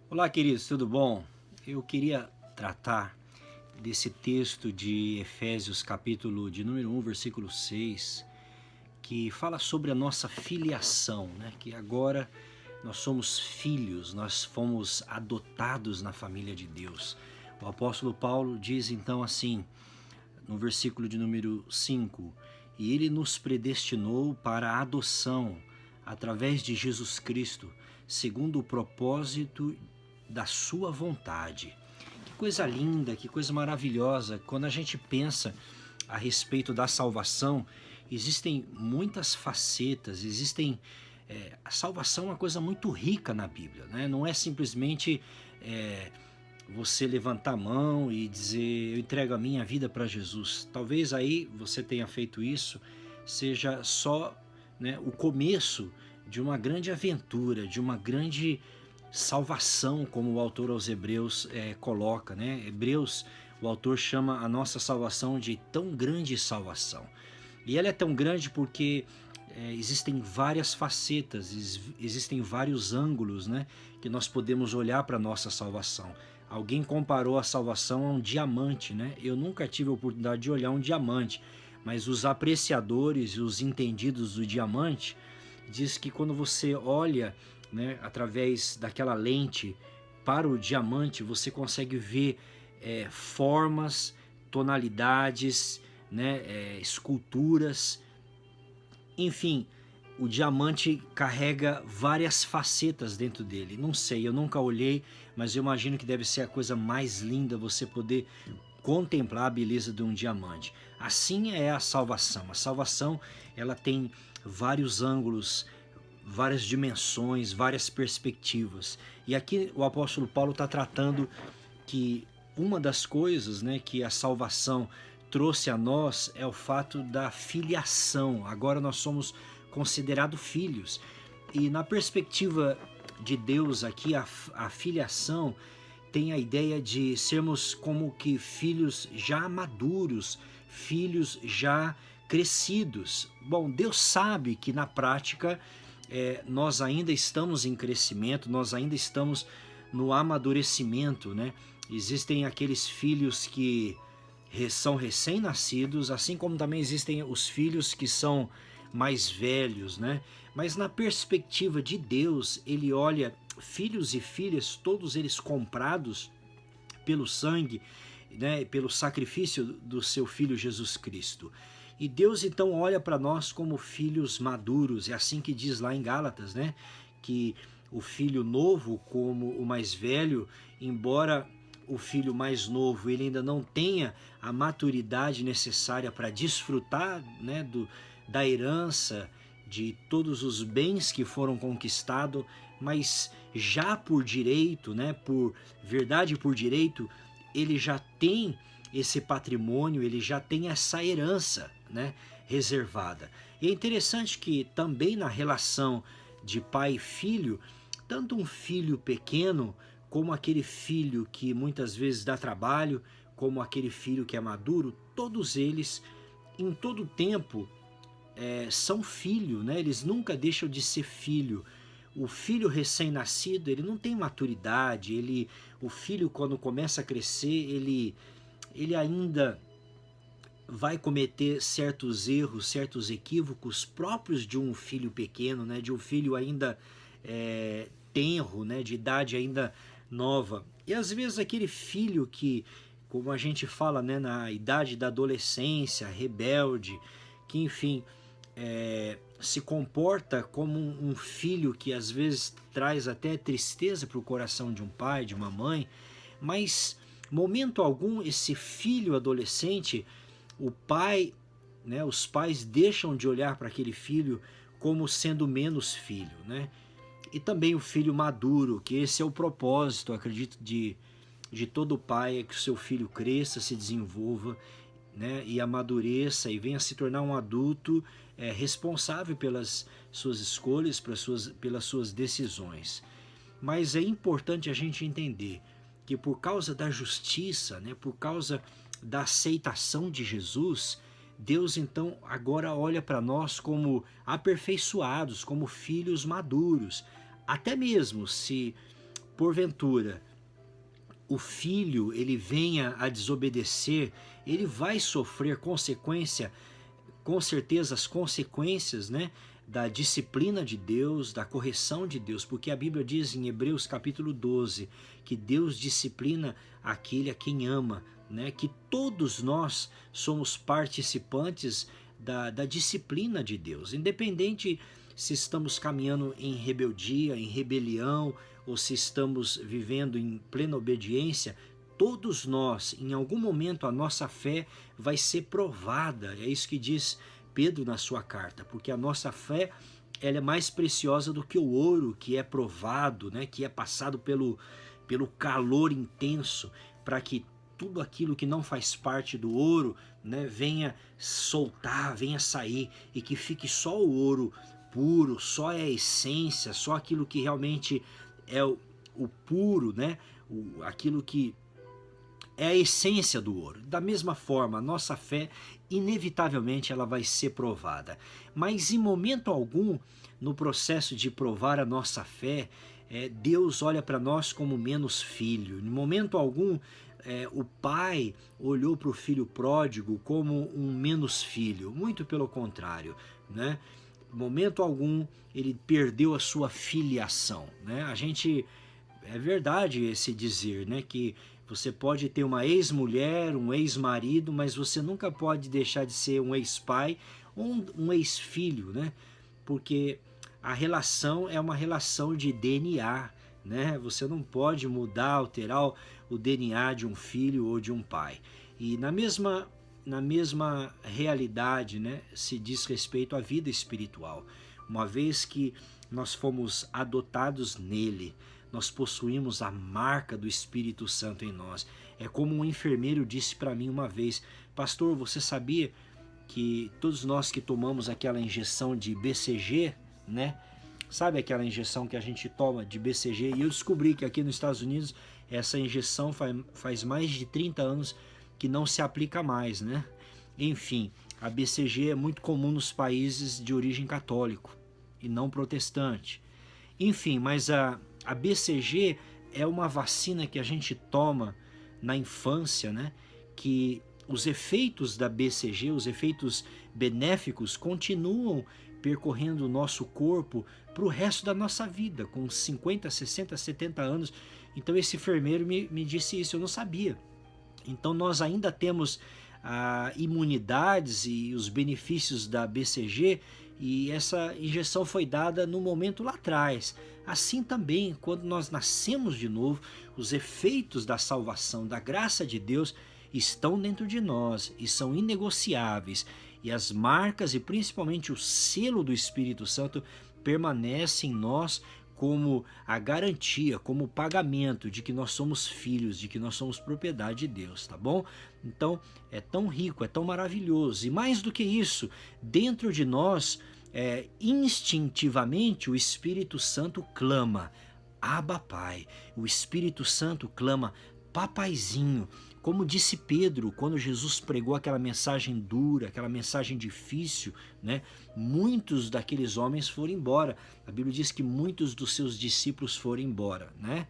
Olá, queridos, tudo bom? Eu queria tratar desse texto de Efésios, capítulo de número 1, versículo 6, que fala sobre a nossa filiação, né? Que agora nós somos filhos, nós fomos adotados na família de Deus. O apóstolo Paulo diz então assim, no versículo de número 5, e ele nos predestinou para a adoção através de Jesus Cristo, segundo o propósito da sua vontade. Que coisa linda, que coisa maravilhosa. Quando a gente pensa a respeito da salvação, existem muitas facetas, a salvação é uma coisa muito rica na Bíblia, né? Não é simplesmente você levantar a mão e dizer eu entrego a minha vida para Jesus. Talvez aí você tenha feito isso, seja só, né, o começo de uma grande aventura, de uma grande salvação, como o autor aos Hebreus coloca, né? Hebreus, o autor chama a nossa salvação de tão grande salvação. E ela é tão grande porque existem várias facetas, existem vários ângulos, né, que nós podemos olhar para a nossa salvação. Alguém comparou a salvação a um diamante, né? Eu nunca tive a oportunidade de olhar um diamante, mas os apreciadores e os entendidos do diamante diz que quando você olha, né, através daquela lente para o diamante, você consegue ver formas, tonalidades, né, esculturas, enfim, o diamante carrega várias facetas dentro dele. Não sei, eu nunca olhei, mas eu imagino que deve ser a coisa mais linda você poder contemplar a beleza de um diamante. Assim é a salvação. A salvação, ela tem vários ângulos, várias dimensões, várias perspectivas. E aqui o apóstolo Paulo está tratando que uma das coisas, né, que a salvação trouxe a nós é o fato da filiação. Agora nós somos considerados filhos. E na perspectiva de Deus aqui, a filiação tem a ideia de sermos como que filhos já maduros, filhos já crescidos. Bom, Deus sabe que na prática nós ainda estamos em crescimento, nós ainda estamos no amadurecimento, né? Existem aqueles filhos que são recém-nascidos, assim como também existem os filhos que são mais velhos, né? Mas na perspectiva de Deus, ele olha filhos e filhas, todos eles comprados pelo sangue, né, pelo sacrifício do seu filho Jesus Cristo. E Deus então olha para nós como filhos maduros, é assim que diz lá em Gálatas, né? Que o filho novo como o mais velho, embora o filho mais novo ele ainda não tenha a maturidade necessária para desfrutar, né, da herança, de todos os bens que foram conquistados, mas já por direito, né, por verdade e por direito, ele já tem esse patrimônio, ele já tem essa herança, né, reservada. E é interessante que também na relação de pai e filho, tanto um filho pequeno como aquele filho que muitas vezes dá trabalho, como aquele filho que é maduro, todos eles, em todo tempo, são filho, né? Eles nunca deixam de ser filho. O filho recém-nascido, ele não tem maturidade, o filho quando começa a crescer, ele ainda vai cometer certos erros, certos equívocos próprios de um filho pequeno, né? De um filho ainda tenro, né? De idade ainda nova. E às vezes aquele filho que, como a gente fala, né, na idade da adolescência, rebelde, que enfim, se comporta como um filho que às vezes traz até tristeza para o coração de um pai, de uma mãe, mas momento algum esse filho adolescente, o pai, né, os pais deixam de olhar para aquele filho como sendo menos filho, né? E também o filho maduro, que esse é o propósito, acredito, de todo pai, é que o seu filho cresça, se desenvolva, né, e amadureça e venha se tornar um adulto responsável pelas suas escolhas, pelas suas decisões. Mas é importante a gente entender que por causa da justiça, né, por causa da aceitação de Jesus, Deus então agora olha para nós como aperfeiçoados, como filhos maduros. Até mesmo se porventura o filho ele venha a desobedecer, ele vai sofrer consequência, com certeza as consequências, né, da disciplina de Deus, da correção de Deus, porque a Bíblia diz em Hebreus capítulo 12 que Deus disciplina aquele a quem ama, né, que todos nós somos participantes da disciplina de Deus, independente se estamos caminhando em rebeldia, em rebelião, ou se estamos vivendo em plena obediência. Todos nós, em algum momento, a nossa fé vai ser provada. É isso que diz Pedro na sua carta, porque a nossa fé ela é mais preciosa do que o ouro que é provado, né, que é passado pelo calor intenso, para que tudo aquilo que não faz parte do ouro, né, venha soltar, venha sair, e que fique só o ouro puro, só a essência, só aquilo que realmente é o puro, né, aquilo que é a essência do ouro. Da mesma forma, a nossa fé, inevitavelmente, ela vai ser provada. Mas em momento algum, no processo de provar a nossa fé, Deus olha para nós como menos filho. Em momento algum, o pai olhou para o filho pródigo como um menos filho. Muito pelo contrário, né? Em momento algum, ele perdeu a sua filiação, né? É verdade esse dizer, né, que você pode ter uma ex-mulher, um ex-marido, mas você nunca pode deixar de ser um ex-pai ou um ex-filho, né? Porque a relação é uma relação de DNA, né? Você não pode mudar, alterar o DNA de um filho ou de um pai. E na mesma realidade, né, se diz respeito à vida espiritual. Uma vez que nós fomos adotados nele, nós possuímos a marca do Espírito Santo em nós. É como um enfermeiro disse para mim uma vez: pastor, você sabia que todos nós que tomamos aquela injeção de BCG, né? Sabe aquela injeção que a gente toma de BCG? E eu descobri que aqui nos Estados Unidos essa injeção faz mais de 30 anos que não se aplica mais, né? Enfim, a BCG é muito comum nos países de origem católico e não protestante. Enfim, mas a BCG é uma vacina que a gente toma na infância, né? Que os efeitos da BCG, os efeitos benéficos, continuam percorrendo o nosso corpo para o resto da nossa vida, com 50, 60, 70 anos. Então esse enfermeiro me disse isso, eu não sabia. Então nós ainda temos imunidades e os benefícios da BCG, e essa injeção foi dada no momento lá atrás. Assim também, quando nós nascemos de novo, os efeitos da salvação, da graça de Deus, estão dentro de nós e são inegociáveis. E as marcas e principalmente o selo do Espírito Santo permanecem em nós como a garantia, como o pagamento de que nós somos filhos, de que nós somos propriedade de Deus, tá bom? Então é tão rico, é tão maravilhoso. E mais do que isso, dentro de nós, instintivamente o Espírito Santo clama: Abba, Pai. O Espírito Santo clama: Papaizinho. Como disse Pedro, quando Jesus pregou aquela mensagem dura, aquela mensagem difícil, né? Muitos daqueles homens foram embora. A Bíblia diz que muitos dos seus discípulos foram embora, né?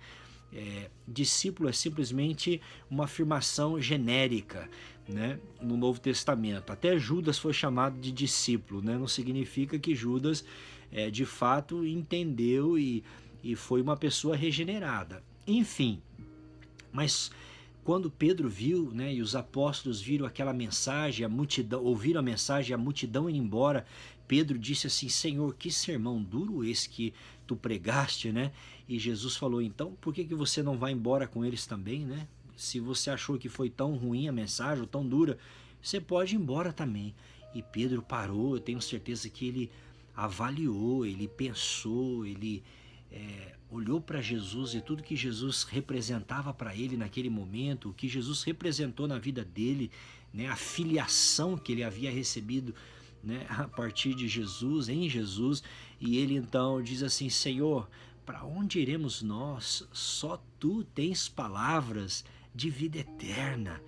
Discípulo é simplesmente uma afirmação genérica, né, no Novo Testamento. Até Judas foi chamado de discípulo, né? Não significa que Judas de fato entendeu e foi uma pessoa regenerada. Enfim, mas quando Pedro viu, né, e os apóstolos viram aquela mensagem, a multidão, ouviram a mensagem, a multidão indo embora, Pedro disse assim: Senhor, que sermão duro esse que tu pregaste, né? E Jesus falou: então, por que você não vai embora com eles também, né? Se você achou que foi tão ruim a mensagem, ou tão dura, você pode ir embora também. E Pedro parou, eu tenho certeza que ele avaliou, ele pensou, ele olhou para Jesus e tudo que Jesus representava para ele naquele momento, o que Jesus representou na vida dele, né, a filiação que ele havia recebido, né, a partir de Jesus, em Jesus. E ele então diz assim: Senhor, para onde iremos nós? Só tu tens palavras de vida eterna.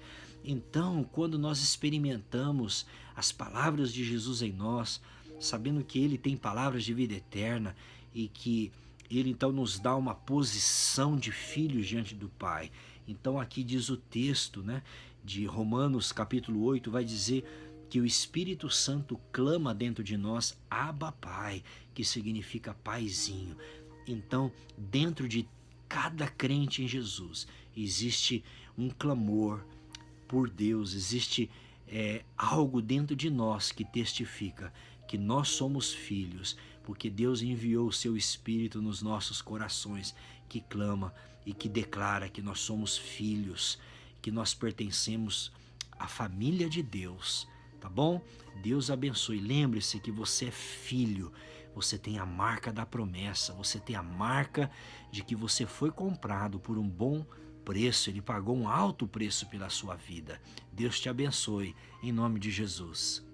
Então, quando nós experimentamos as palavras de Jesus em nós, sabendo que ele tem palavras de vida eterna e que Ele então nos dá uma posição de filhos diante do Pai. Então aqui diz o texto, né, de Romanos capítulo 8, vai dizer que o Espírito Santo clama dentro de nós, Abba Pai, que significa paizinho. Então, dentro de cada crente em Jesus, existe um clamor por Deus, existe algo dentro de nós que testifica que nós somos filhos, porque Deus enviou o seu Espírito nos nossos corações, que clama e que declara que nós somos filhos, que nós pertencemos à família de Deus, tá bom? Deus abençoe. Lembre-se que você é filho, você tem a marca da promessa, você tem a marca de que você foi comprado por um bom preço, ele pagou um alto preço pela sua vida. Deus te abençoe, em nome de Jesus.